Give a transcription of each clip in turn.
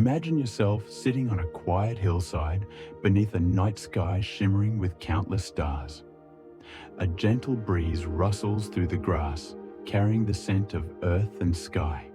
Imagine yourself sitting on a quiet hillside beneath a night sky shimmering with countless stars. A gentle breeze rustles through the grass, carrying the scent of earth and sky.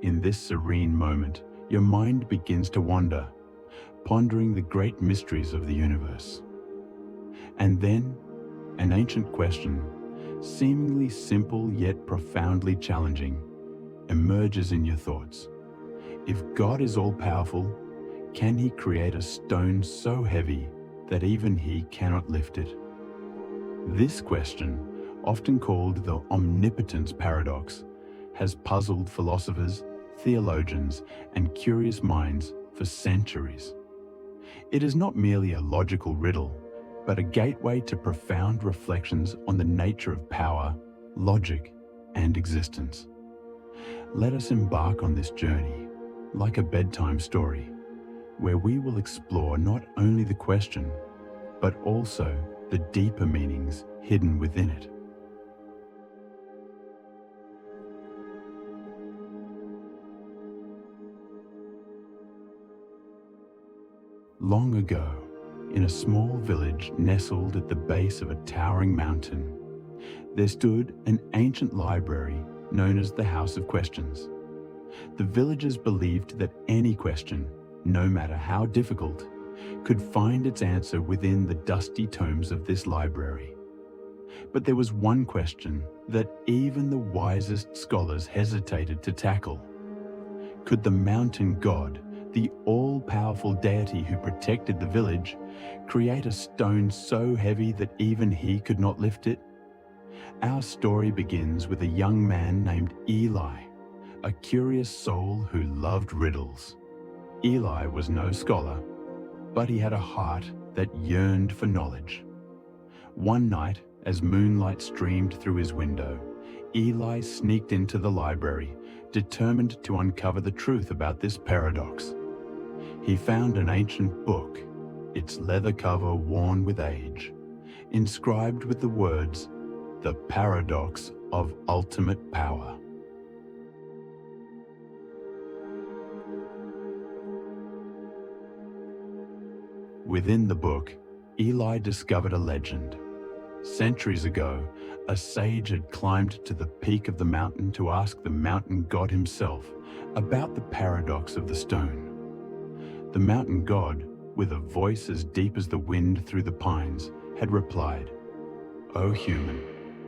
In this serene moment, your mind begins to wander, pondering the great mysteries of the universe. And then, an ancient question, seemingly simple yet profoundly challenging, emerges in your thoughts. If God is all-powerful, can He create a stone so heavy that even He cannot lift it? This question, often called the omnipotence paradox, has puzzled philosophers, theologians, and curious minds for centuries. It is not merely a logical riddle, but a gateway to profound reflections on the nature of power, logic, and existence. Let us embark on this journey, like a bedtime story, where we will explore not only the question, but also the deeper meanings hidden within it. Long ago, in a small village nestled at the base of a towering mountain, there stood an ancient library known as the House of Questions. The villagers believed that any question, no matter how difficult, could find its answer within the dusty tomes of this library. But there was one question that even the wisest scholars hesitated to tackle. Could the mountain god, the all-powerful deity who protected the village, create a stone so heavy that even he could not lift it? Our story begins with a young man named Eli, a curious soul who loved riddles. Eli was no scholar, but he had a heart that yearned for knowledge. One night, as moonlight streamed through his window, Eli sneaked into the library, determined to uncover the truth about this paradox. He found an ancient book, its leather cover worn with age, inscribed with the words, "The Paradox of Ultimate Power." Within the book, Eli discovered a legend. Centuries ago, a sage had climbed to the peak of the mountain to ask the mountain god himself about the paradox of the stone. The mountain god, with a voice as deep as the wind through the pines, had replied, "O human,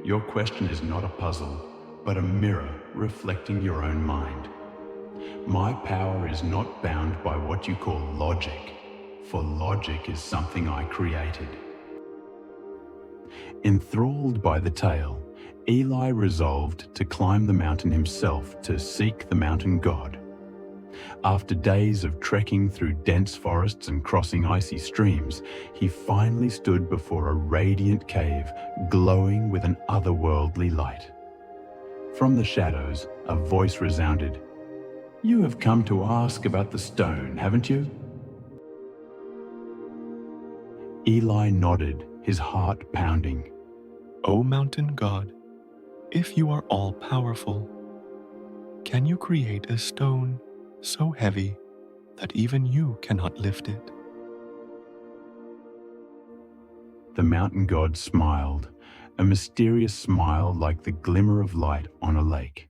your question is not a puzzle, but a mirror reflecting your own mind. My power is not bound by what you call logic, for logic is something I created." Enthralled by the tale, Eli resolved to climb the mountain himself to seek the mountain god. After days of trekking through dense forests and crossing icy streams, he finally stood before a radiant cave glowing with an otherworldly light. From the shadows, a voice resounded, "You have come to ask about the stone, haven't you?" Eli nodded, his heart pounding. O mountain god, if you are all-powerful, can you create a stone so heavy that even you cannot lift it? The mountain god smiled, a mysterious smile like the glimmer of light on a lake.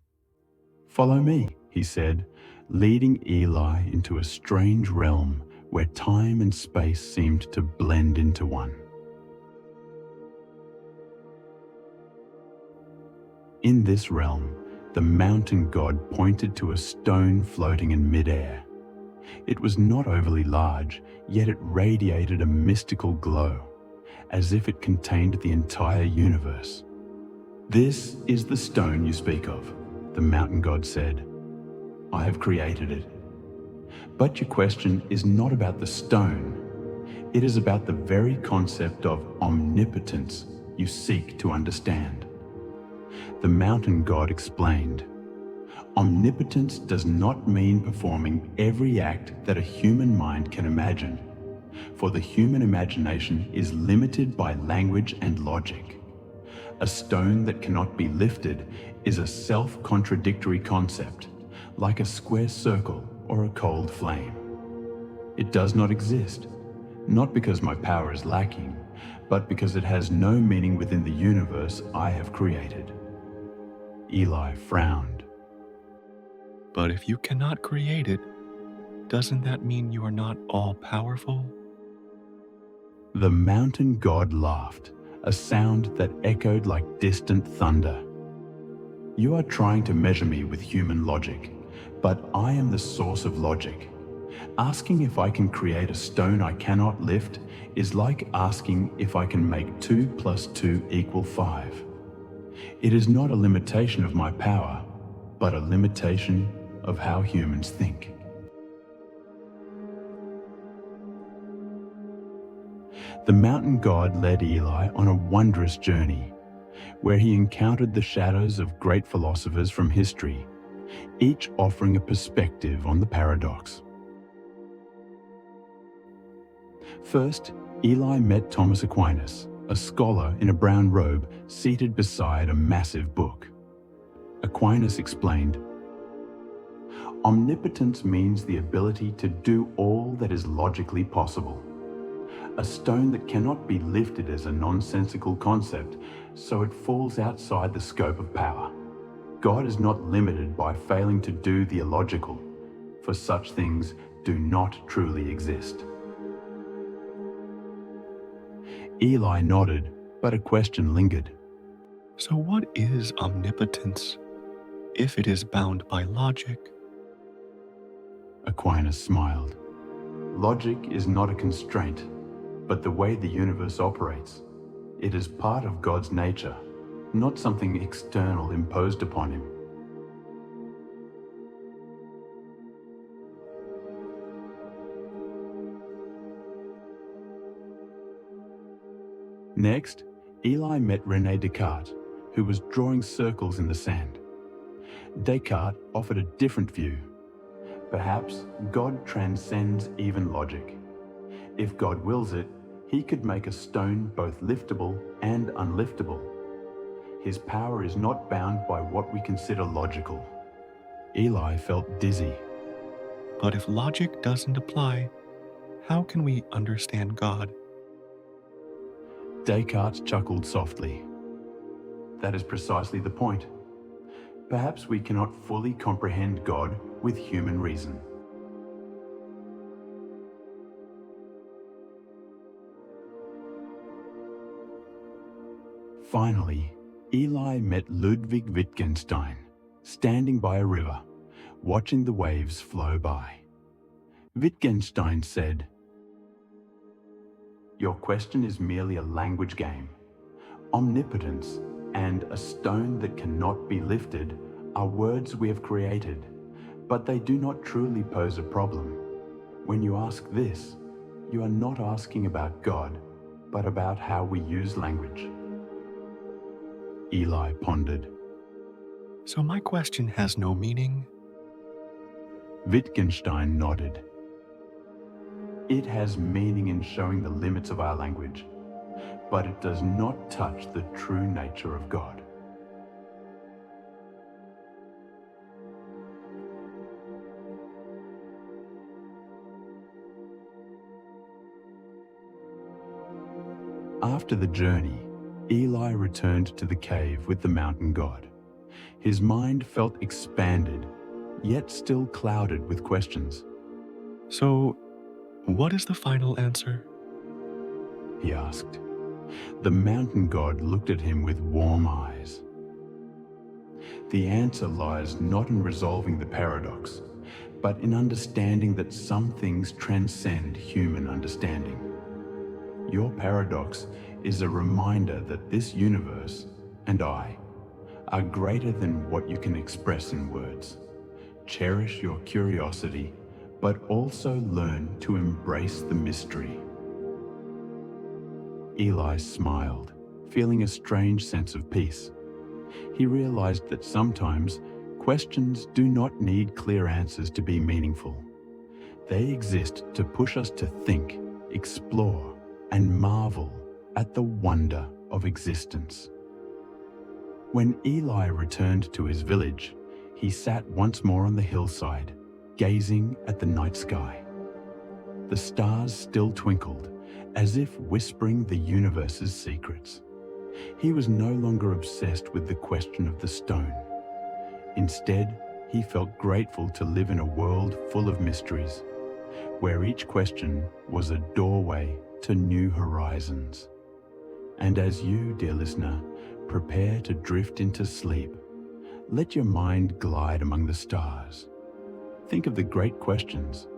"Follow me," he said, leading Eli into a strange realm where time and space seemed to blend into one. In this realm, the mountain god pointed to a stone floating in midair. It was not overly large, yet it radiated a mystical glow, as if it contained the entire universe. "This is the stone you speak of," the mountain god said. "I have created it. But your question is not about the stone. It is about the very concept of omnipotence you seek to understand." The mountain god explained, "Omnipotence does not mean performing every act that a human mind can imagine, for the human imagination is limited by language and logic. A stone that cannot be lifted is a self-contradictory concept, like a square circle or a cold flame. It does not exist, not because my power is lacking, but because it has no meaning within the universe I have created. Eli frowned. But if you cannot create it, doesn't that mean you are not all-powerful? The mountain god laughed, a sound that echoed like distant thunder. You are trying to measure me with human logic, but I am the source of logic. Asking if I can create a stone I cannot lift is like asking if I can make 2 + 2 = 5. It is not a limitation of my power, but a limitation of how humans think. The mountain god led Eli on a wondrous journey, where he encountered the shadows of great philosophers from history, each offering a perspective on the paradox. First, Eli met Thomas Aquinas, a scholar in a brown robe seated beside a massive book. Aquinas explained, "Omnipotence means the ability to do all that is logically possible. A stone that cannot be lifted is a nonsensical concept, so it falls outside the scope of power. God is not limited by failing to do the illogical, for such things do not truly exist." Eli nodded, but a question lingered. So what is omnipotence, if it is bound by logic? Aquinas smiled. Logic is not a constraint, but the way the universe operates. It is part of God's nature, not something external imposed upon him. Next, Eli met René Descartes, who was drawing circles in the sand. Descartes offered a different view. Perhaps God transcends even logic. If God wills it, he could make a stone both liftable and unliftable. His power is not bound by what we consider logical. Eli felt dizzy. But if logic doesn't apply, how can we understand God? Descartes chuckled softly. That is precisely the point. Perhaps we cannot fully comprehend God with human reason. Finally, Eli met Ludwig Wittgenstein, standing by a river, watching the waves flow by. Wittgenstein said, "Your question is merely a language game. Omnipotence and a stone that cannot be lifted are words we have created, but they do not truly pose a problem. When you ask this, you are not asking about God, but about how we use language." Eli pondered. So my question has no meaning? Wittgenstein nodded. It has meaning in showing the limits of our language, but it does not touch the true nature of God. After the journey, Eli returned to the cave with the mountain god. His mind felt expanded, yet still clouded with questions. So, what is the final answer? He asked. The mountain god looked at him with warm eyes. The answer lies not in resolving the paradox, but in understanding that some things transcend human understanding. Your paradox is a reminder that this universe and I are greater than what you can express in words. Cherish your curiosity, but also learn to embrace the mystery. Eli smiled, feeling a strange sense of peace. He realized that sometimes questions do not need clear answers to be meaningful. They exist to push us to think, explore, and marvel at the wonder of existence. When Eli returned to his village, he sat once more on the hillside, gazing at the night sky. The stars still twinkled, as if whispering the universe's secrets. He was no longer obsessed with the question of the stone. Instead, he felt grateful to live in a world full of mysteries, where each question was a doorway to new horizons. And as you, dear listener, prepare to drift into sleep, let your mind glide among the stars. Think of the great questions,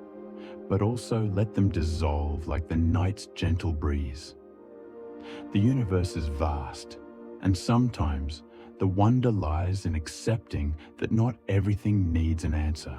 but also let them dissolve like the night's gentle breeze. The universe is vast, and sometimes the wonder lies in accepting that not everything needs an answer.